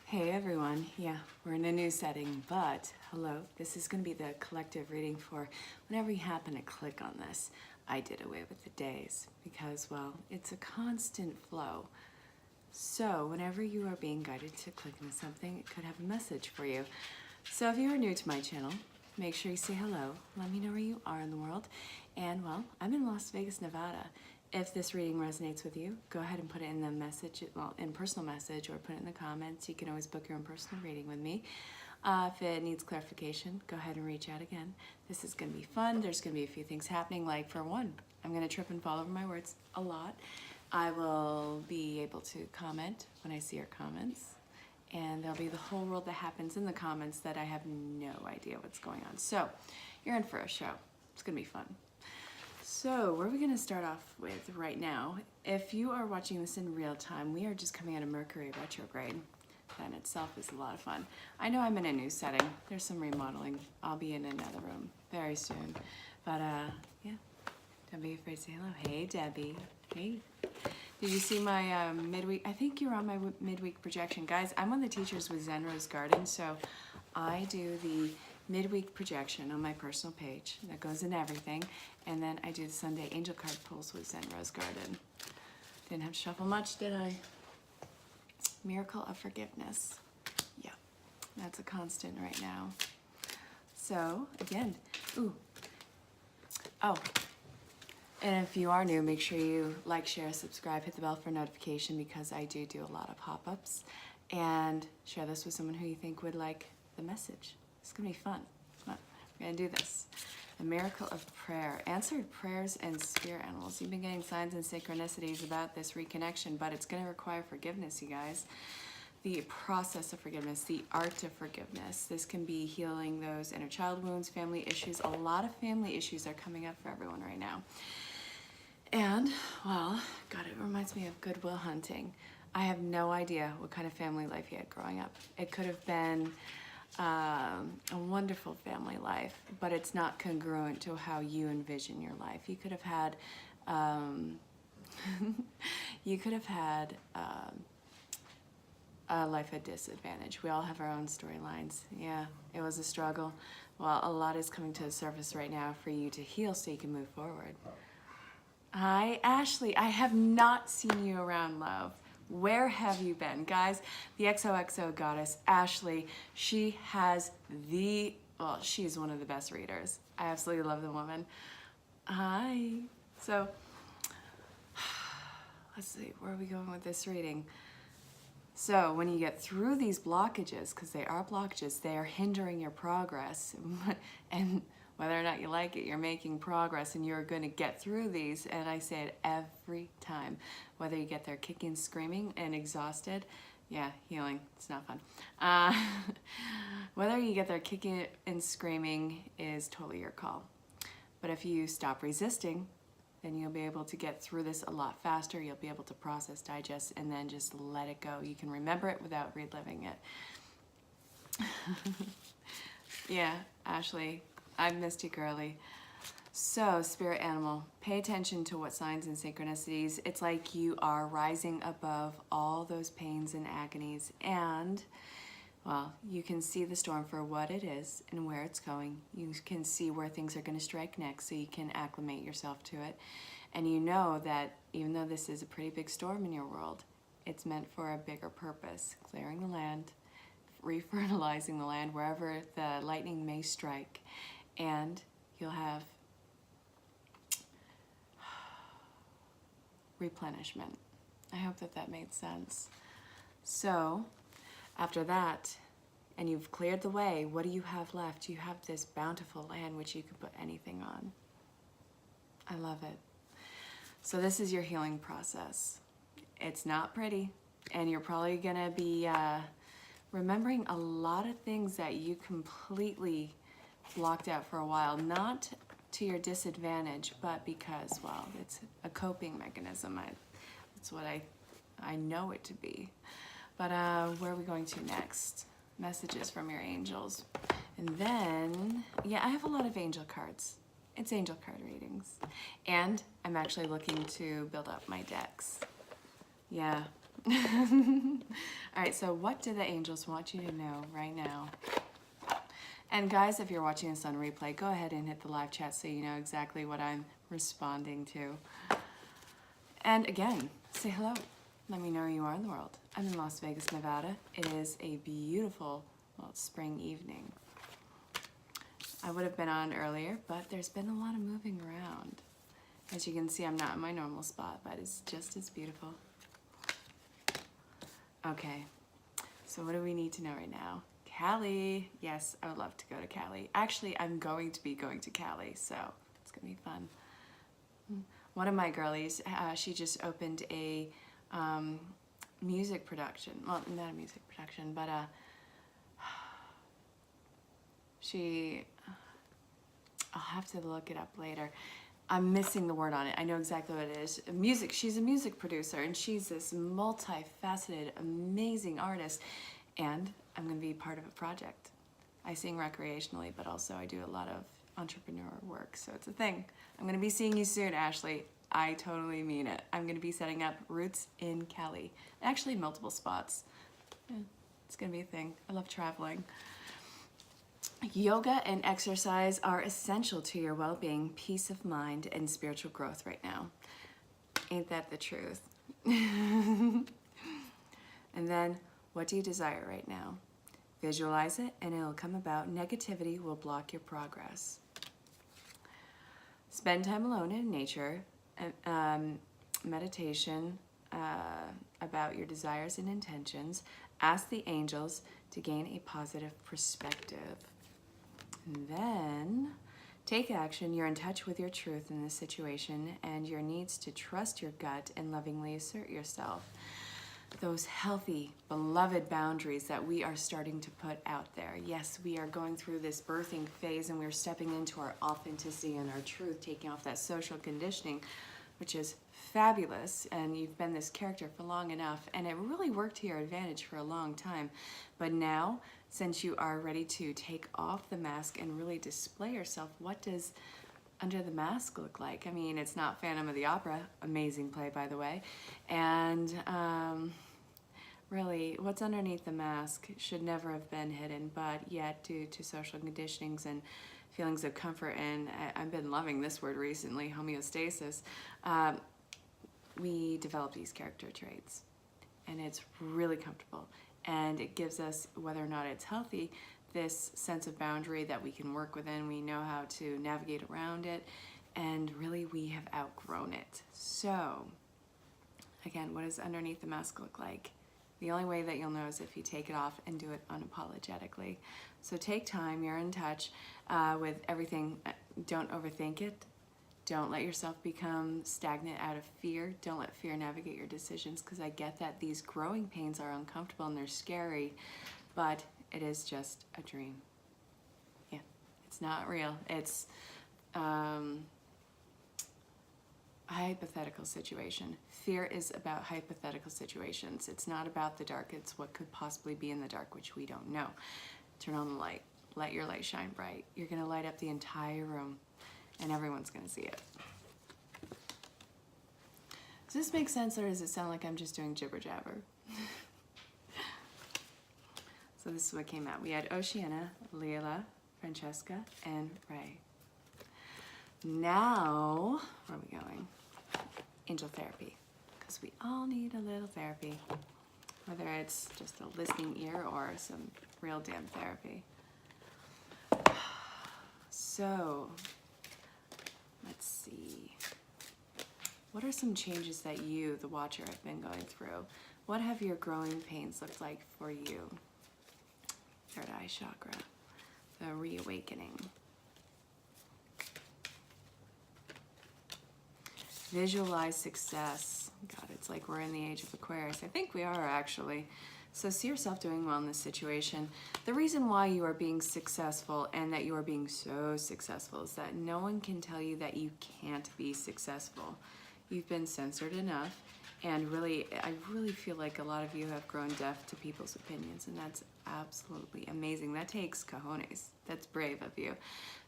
Hey everyone, yeah, we're in a new setting, but hello, this is going to be the collective reading for whenever you happen to click on this. I did away with the days because, well, it's a constant flow. So whenever you are being guided to click into something, it could have a message for you. So if you are new to my channel, make sure you say hello, let me know where you are in the world, and well, I'm in Las Vegas, Nevada. If this reading resonates with you, go ahead and put it in the message, well, in personal message, or put it in the comments. You can always book your own personal reading with me. If it needs clarification, go ahead and reach out again. This is going to be fun. There's going to be a few things happening. Like, for one, I'm going to trip and fall over my words a lot. I will be able to comment when I see your comments. And there'll be the whole world that happens in the comments that I have no idea what's going on. So, you're in for a show. It's going to be fun. So, where are we going to start off with right now? If you are watching this in real time, we are just coming out of Mercury retrograde. That in itself is a lot of fun. I know I'm in a new setting. There's some remodeling. I'll be in another room very soon. But, yeah, don't be afraid to say hello. Hey, Debbie. Hey. Did you see my midweek? I think you're on my midweek projection. Guys, I'm one of the teachers with Zen Rose Garden, so I do the midweek projection on my personal page. That goes in everything. And then I do the Sunday angel card pulls with Zen Rose Garden. Didn't have to shuffle much, did I? Miracle of forgiveness. Yeah, that's a constant right now. So, again, ooh. Oh, and if you are new, make sure you like, share, subscribe, hit the bell for notification because I do a lot of pop-ups. And share this with someone who you think would like the message. It's going to be fun. Come on, we're going to do this. The miracle of prayer. Answered prayers and spirit animals. You've been getting signs and synchronicities about this reconnection, but it's going to require forgiveness, you guys. The process of forgiveness, the art of forgiveness. This can be healing those inner child wounds, family issues. A lot of family issues are coming up for everyone right now. And, well, God, it reminds me of Good Will Hunting. I have no idea what kind of family life he had growing up. It could have been a wonderful family life, but it's not congruent to how you envision your life. You could have had, a life at disadvantage. We all have our own storylines. Yeah, it was a struggle. Well, a lot is coming to the surface right now for you to heal so you can move forward. Hi, Ashley. I have not seen you around, love. Where have you been? Guys, the XOXO goddess, Ashley, she has well, she's one of the best readers. I absolutely love the woman. Hi. So, let's see, where are we going with this reading? So, when you get through these blockages, because they are blockages, they are hindering your progress. And whether or not you like it, you're making progress and you're going to get through these. And I say it every time. Whether you get there kicking, screaming, and exhausted, yeah, healing, it's not fun. Whether you get there kicking and screaming is totally your call. But if you stop resisting, then you'll be able to get through this a lot faster. You'll be able to process, digest, and then just let it go. You can remember it without reliving it. Yeah, Ashley, I've missed you, girly. So, spirit animal, pay attention to what signs and synchronicities. It's like you are rising above all those pains and agonies. And, well, you can see the storm for what it is and where it's going. You can see where things are going to strike next so you can acclimate yourself to it. And you know that even though this is a pretty big storm in your world, it's meant for a bigger purpose. Clearing the land, refertilizing the land wherever the lightning may strike. And you'll have replenishment. I hope that made sense. So, after that, and you've cleared the way, what do you have left? You have this bountiful land which you can put anything on. I love it. So this is your healing process. It's not pretty, and you're probably gonna be remembering a lot of things that you completely blocked out for a while, not to your disadvantage, but because, well, it's a coping mechanism. That's what I know it to be. But where are we going to next? Messages from your angels. And then, yeah, I have a lot of angel cards. It's angel card readings. And I'm actually looking to build up my decks. Yeah. I All right, so what do the angels want you to know right now? And guys, if you're watching this on replay, go ahead and hit the live chat so you know exactly what I'm responding to. And again, say hello. Let me know where you are in the world. I'm in Las Vegas, Nevada. It is a beautiful, well, spring evening. I would have been on earlier, but there's been a lot of moving around. As you can see, I'm not in my normal spot, but it's just as beautiful. Okay, so what do we need to know right now? Cali. Yes, I would love to go to Cali. Actually, I'm going to be going to Cali, so it's gonna be fun. One of my girlies, she just opened a music production. Well, not a music production, but I'll have to look it up later. I'm missing the word on it. I know exactly what it is. Music. She's a music producer, and she's this multifaceted, amazing artist. And I'm going to be part of a project. I sing recreationally, but also I do a lot of entrepreneur work, so it's a thing. I'm going to be seeing you soon, Ashley. I totally mean it. I'm going to be setting up roots in Cali. Actually, multiple spots. Yeah, it's going to be a thing. I love traveling. Yoga and exercise are essential to your well-being, peace of mind, and spiritual growth right now. Ain't that the truth? And then, what do you desire right now? Visualize it and it'll come about. Negativity will block your progress. Spend time alone in nature, meditation about your desires and intentions. Ask the angels to gain a positive perspective. And then take action. You're in touch with your truth in this situation and your needs to trust your gut and lovingly assert yourself. Those healthy, beloved boundaries that we are starting to put out there. Yes, we are going through this birthing phase and we're stepping into our authenticity and our truth, taking off that social conditioning, which is fabulous. And you've been this character for long enough, and it really worked to your advantage for a long time. But now, since you are ready to take off the mask and really display yourself, what does under the mask look like? I mean, it's not Phantom of the Opera, amazing play by the way, and really what's underneath the mask should never have been hidden, but yet due to social conditionings and feelings of comfort, and I've been loving this word recently, homeostasis, we develop these character traits, and it's really comfortable, and it gives us, whether or not it's healthy, this sense of boundary that we can work within. We know how to navigate around it, and really we have outgrown it. So again, what does underneath the mask look like? The only way that you'll know is if you take it off and do it unapologetically. So take time, you're in touch with everything. Don't overthink it. Don't let yourself become stagnant out of fear. Don't let fear navigate your decisions, because I get that these growing pains are uncomfortable and they're scary, but it is just a dream. Yeah, it's not real. It's a hypothetical situation. Fear is about hypothetical situations. It's not about the dark. It's what could possibly be in the dark, which we don't know. Turn on the light. Let your light shine bright. You're going to light up the entire room, and everyone's going to see it. Does this make sense, or does it sound like I'm just doing jibber jabber? So this is what came out. We had Oceana, Leila, Francesca, and Ray. Now, where are we going? Angel therapy, because we all need a little therapy, whether it's just a listening ear or some real damn therapy. So, let's see. What are some changes that you, the watcher, have been going through? What have your growing pains looked like for you? Third eye chakra, the reawakening. Visualize success. God, it's like we're in the age of Aquarius. I think we are, actually. So see yourself doing well in this situation. The reason why you are being successful and that you are being so successful is that no one can tell you that you can't be successful. You've been censored enough, and really, I really feel like a lot of you have grown deaf to people's opinions, and that's absolutely amazing. That takes cojones. That's brave of you.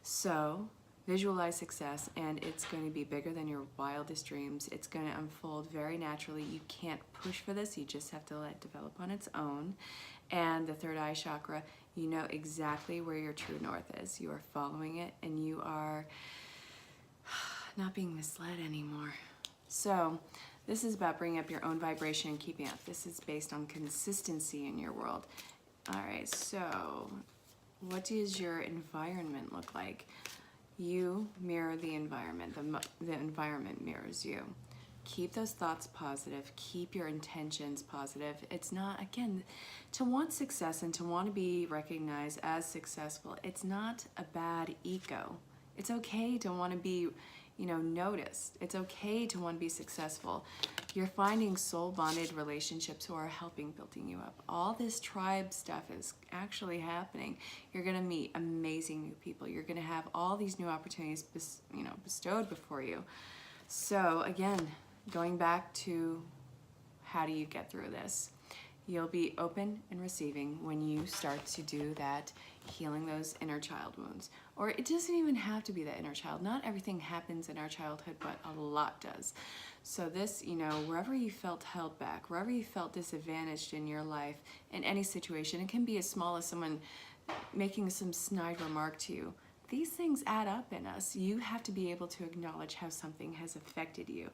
So Visualize success, and it's going to be bigger than your wildest dreams. It's going to unfold very naturally. You can't push for this. You just have to let it develop on its own. And the third eye chakra, you know exactly where your true north is. You are following it, and you are not being misled anymore. So this is about bringing up your own vibration and keeping up. This is based on consistency in your world. All right, so what does your environment look like? You mirror the environment. The environment mirrors you. Keep those thoughts positive. Keep your intentions positive. It's not, again, to want success and to want to be recognized as successful, it's not a bad ego. It's okay to want to be, you know, noticed. It's okay to want to be successful. You're finding soul-bonded relationships who are helping building you up. All this tribe stuff is actually happening. You're going to meet amazing new people. You're going to have all these new opportunities, bestowed before you. So again, going back to how do you get through this? You'll be open and receiving when you start to do that, healing those inner child wounds. Or it doesn't even have to be the inner child. Not everything happens in our childhood, but a lot does. So this, you know, wherever you felt held back, wherever you felt disadvantaged in your life, in any situation, it can be as small as someone making some snide remark to you. These things add up in us. You have to be able to acknowledge how something has affected you.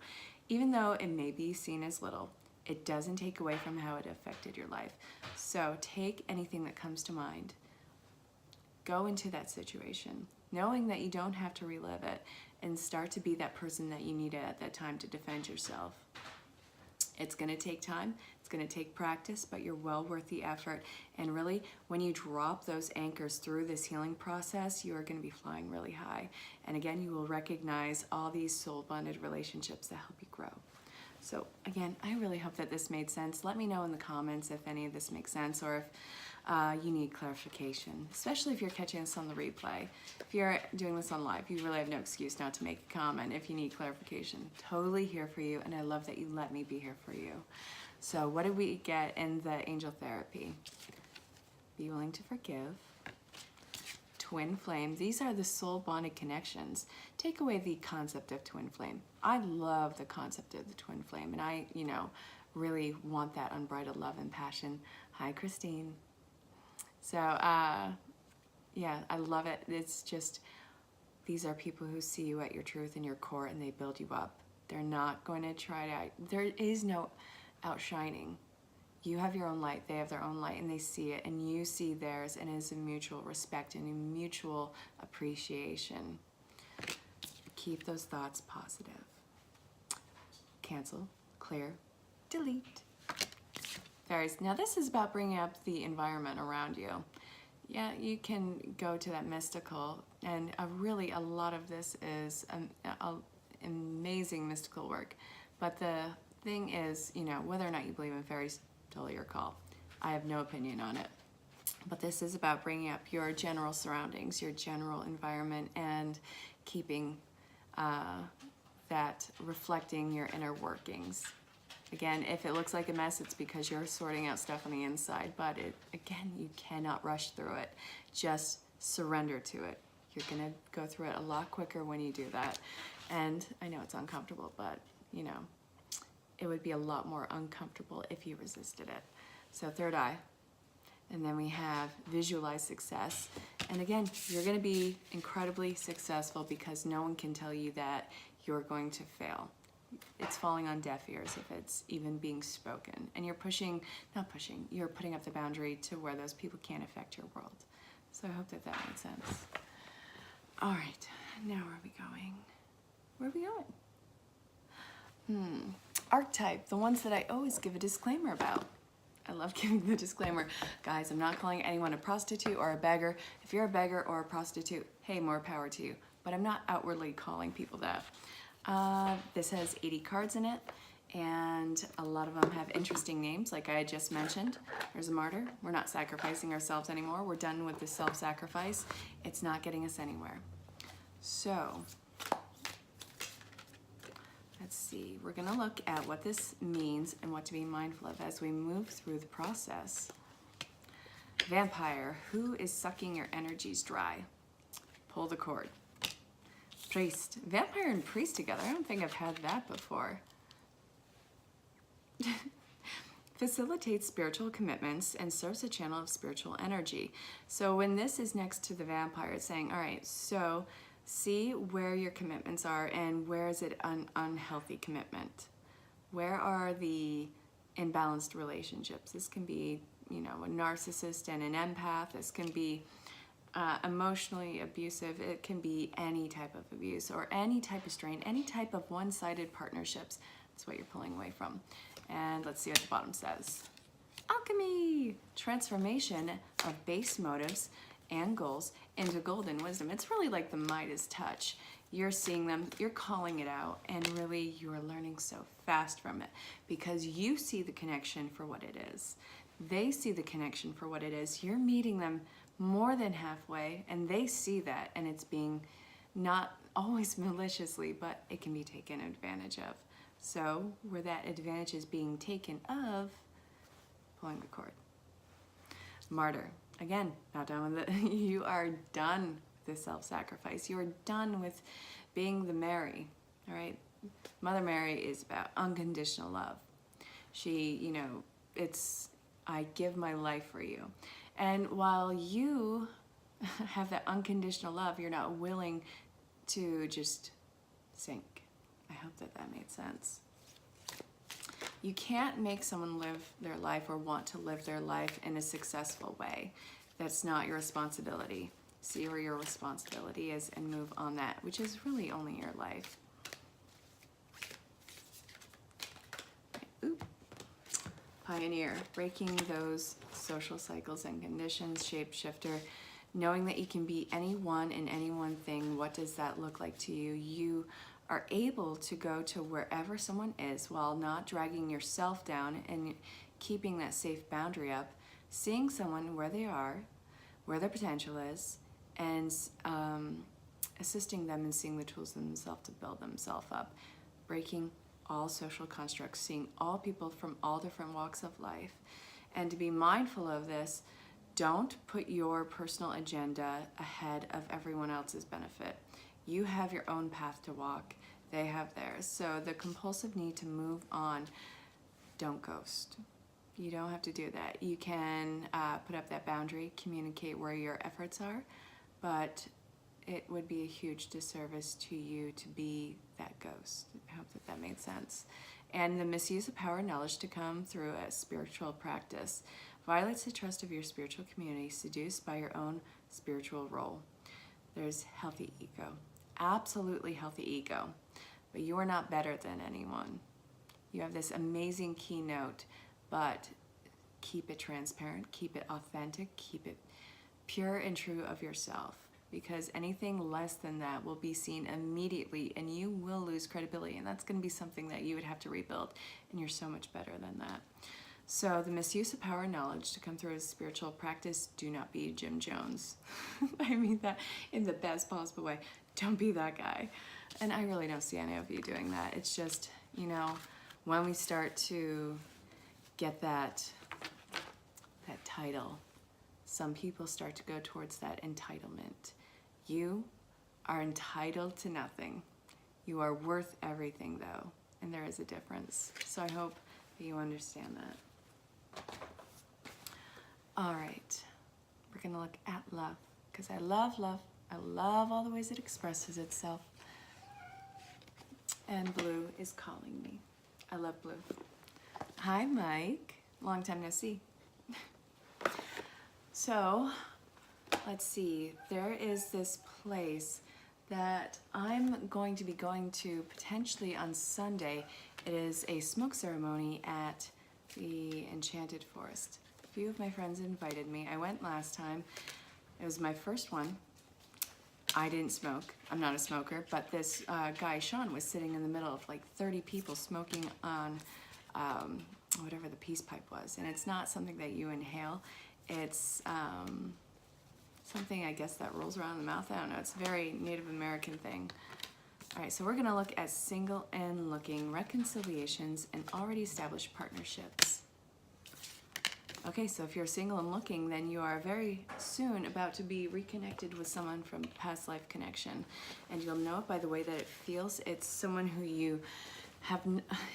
Even though it may be seen as little, it doesn't take away from how it affected your life. So take anything that comes to mind. Go into that situation, knowing that you don't have to relive it, and start to be that person that you needed at that time to defend yourself. It's going to take time, it's going to take practice, but you're well worth the effort. And really, when you drop those anchors through this healing process, you are going to be flying really high. And again, you will recognize all these soul-bonded relationships that help you grow. So again, I really hope that this made sense. Let me know in the comments if any of this makes sense, or if you need clarification, especially if you're catching this on the replay. If you're doing this on live, you really have no excuse not to make a comment if you need clarification. Totally here for you, and I love that you let me be here for you. So what did we get in the angel therapy? Be willing to forgive. Twin flame. These are the soul bonded connections. Take away the concept of twin flame. I love the concept of the twin flame, and I, really want that unbridled love and passion. Hi, Christine. So, yeah, I love it. It's just, these are people who see you at your truth and your core, and they build you up. They're not going to try to, there is no outshining. You have your own light, they have their own light, and they see it, and you see theirs, and it is a mutual respect and a mutual appreciation. Keep those thoughts positive. Cancel, clear, delete. Fairies, now this is about bringing up the environment around you. Yeah, you can go to that mystical, and really a lot of this is amazing mystical work. But the thing is, whether or not you believe in fairies, totally your call. I have no opinion on it. But this is about bringing up your general surroundings, your general environment, and keeping that reflecting your inner workings. Again, if it looks like a mess, it's because you're sorting out stuff on the inside. But again, you cannot rush through it. Just surrender to it. You're gonna go through it a lot quicker when you do that. And I know it's uncomfortable, but it would be a lot more uncomfortable if you resisted it. So third eye. And then we have visualize success. And again, you're gonna be incredibly successful because no one can tell you that you're going to fail. It's falling on deaf ears if it's even being spoken. And you're you're putting up the boundary to where those people can't affect your world. So I hope that made sense. All right, now where are we going? Where are we going? Archetype, the ones that I always give a disclaimer about. I love giving the disclaimer. Guys, I'm not calling anyone a prostitute or a beggar. If you're a beggar or a prostitute, hey, more power to you. But I'm not outwardly calling people that. This has 80 cards in it, and a lot of them have interesting names, like I had just mentioned. There's a martyr. We're not sacrificing ourselves anymore. We're done with the self-sacrifice. It's not getting us anywhere. So, let's see. We're going to look at what this means and what to be mindful of as we move through the process. Vampire, who is sucking your energies dry? Pull the cord. Priest. Vampire and priest together. I don't think I've had that before. Facilitates spiritual commitments and serves a channel of spiritual energy. So when this is next to the vampire, it's saying, all right, so see where your commitments are and where is it an unhealthy commitment? Where are the imbalanced relationships? This can be, you know, a narcissist and an empath. This can be emotionally abusive. It can be any type of abuse or any type of strain, any type of one-sided partnerships. That's what you're pulling away from. And let's see what the bottom says. Alchemy, transformation of base motives and goals into golden wisdom. It's really like the Midas touch. You're seeing them, you're calling it out, and really you're learning so fast from it because you see the connection for what it is. They see the connection for what it is. You're meeting them more than halfway, and they see that, and it's being not always maliciously, but it can be taken advantage of. So where that advantage is being taken of, pulling the cord. Martyr. Again, not done with it. You are done with the self-sacrifice. You are done with being the Mary, all right? Mother Mary is about unconditional love. She, you know, it's, I give my life for you. And while you have that unconditional love, you're not willing to just sink. I hope that that made sense. You can't make someone live their life or want to live their life in a successful way. That's not your responsibility. See where your responsibility is and move on that, which is really only your life. Ooh. Pioneer, breaking those social cycles and conditions, shapeshifter, knowing that you can be anyone in any one thing. What does that look like to you? You are able to go to wherever someone is while not dragging yourself down and keeping that safe boundary up, seeing someone where they are, where their potential is, and assisting them in seeing the tools in themselves to build themselves up, breaking all social constructs, seeing all people from all different walks of life. And to be mindful of this, don't put your personal agenda ahead of everyone else's benefit. You have your own path to walk. They have theirs. So the compulsive need to move on, don't ghost. You don't have to do that. You can put up that boundary, communicate where your efforts are, but it would be a huge disservice to you to be that ghost. I hope that that made sense. And the misuse of power and knowledge to come through a spiritual practice violates the trust of your spiritual community, seduced by your own spiritual role. There's healthy ego. Absolutely healthy ego, but you are not better than anyone. You have this amazing keynote, but keep it transparent, keep it authentic, keep it pure and true of yourself, because anything less than that will be seen immediately and you will lose credibility, and that's going to be something that you would have to rebuild, and you're so much better than that. So the misuse of power and knowledge to come through as spiritual practice, do not be Jim Jones. I mean that in the best possible way. Don't be that guy. And I really don't see any of you doing that. It's just, you know, when we start to get that title, some people start to go towards that entitlement. You are entitled to nothing. You are worth everything, though, and there is a difference. So I hope that you understand that. All right, we're gonna look at love, because I love love. I love all the ways it expresses itself. And blue is calling me. I love blue. Hi, Mike. Long time no see. So, let's see. There is this place that I'm going to be going to potentially on Sunday. It is a smoke ceremony at the Enchanted Forest. A few of my friends invited me. I went last time. It was my first one. I didn't smoke. I'm not a smoker, but this guy, Sean, was sitting in the middle of like 30 people smoking on whatever the peace pipe was. And it's not something that you inhale. It's something, I guess, that rolls around in the mouth. I don't know. It's a very Native American thing. All right, so we're going to look at single and looking, reconciliations, and already established partnerships. Okay, so if you're single and looking, then you are very soon about to be reconnected with someone from past life connection. And you'll know it by the way that it feels. It's someone who you have,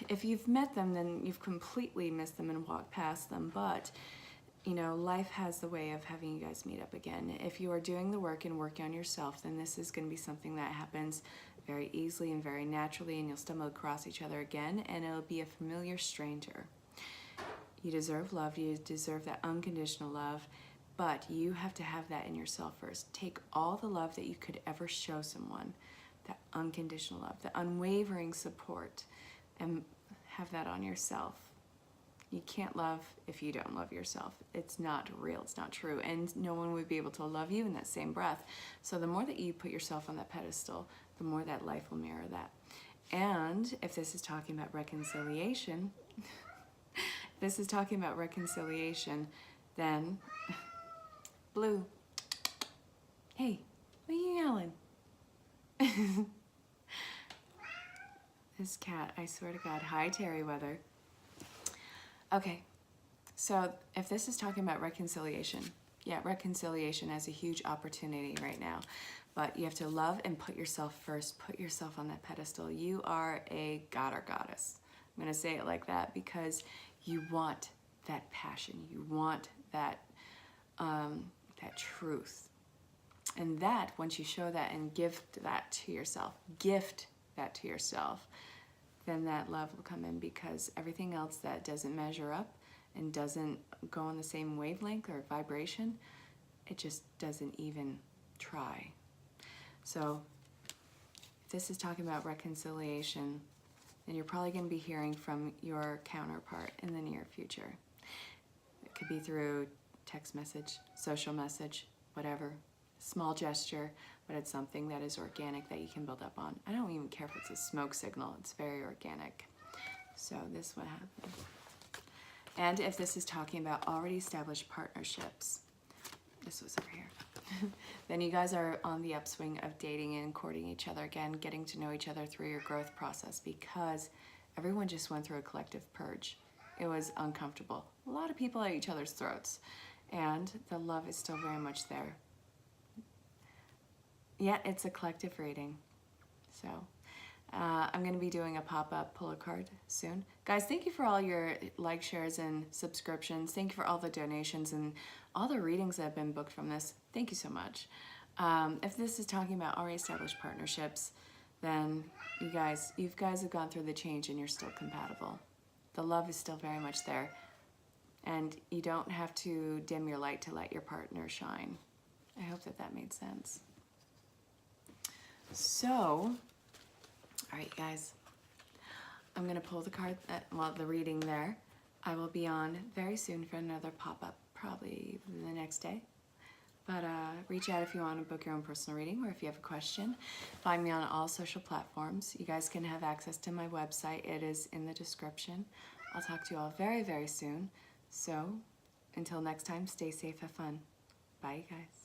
if you've met them, then you've completely missed them and walked past them. But, you know, life has the way of having you guys meet up again. If you are doing the work and working on yourself, then this is going to be something that happens very easily and very naturally, and you'll stumble across each other again, and it'll be a familiar stranger. You deserve love, you deserve that unconditional love, but you have to have that in yourself first. Take all the love that you could ever show someone, that unconditional love, the unwavering support, and have that on yourself. You can't love if you don't love yourself. It's not real, it's not true, and no one would be able to love you in that same breath. So the more that you put yourself on that pedestal, the more that life will mirror that. And if this is talking about reconciliation, then Blue, hey, what are you yelling? This cat, I swear to God. Hi, Terry Weather. Okay, so if this is talking about reconciliation, yeah, reconciliation has a huge opportunity right now. But you have to love and put yourself first. Put yourself on that pedestal. You are a god or goddess. I'm going to say it like that because you want that passion. You want that, that truth. And that, once you show that and gift that to yourself, then that love will come in, because everything else that doesn't measure up and doesn't go on the same wavelength or vibration, it just doesn't even try. So if this is talking about reconciliation, then you're probably going to be hearing from your counterpart in the near future. It could be through text message, social message, whatever, small gesture, but it's something that is organic that you can build up on. I don't even care if it's a smoke signal, it's very organic. So this would happen. And if this is talking about already established partnerships, this was over here, then you guys are on the upswing of dating and courting each other again, getting to know each other through your growth process, because everyone just went through a collective purge. It was uncomfortable. A lot of people at each other's throats, and the love is still very much there. Yet it's a collective reading. So I'm going to be doing a pop-up pull a card soon. Guys, thank you for all your likes, shares, and subscriptions. Thank you for all the donations and all the readings that have been booked from this. Thank you so much. If this is talking about already established partnerships, then you guys have gone through the change and you're still compatible. The love is still very much there. And you don't have to dim your light to let your partner shine. I hope that that made sense. So, all right, guys, I'm going to pull the card, the reading there. I will be on very soon for another pop-up, probably the next day. But reach out if you want to book your own personal reading, or if you have a question. Find me on all social platforms. You guys can have access to my website. It is in the description. I'll talk to you all very, very soon. So, until next time, stay safe, have fun. Bye, guys.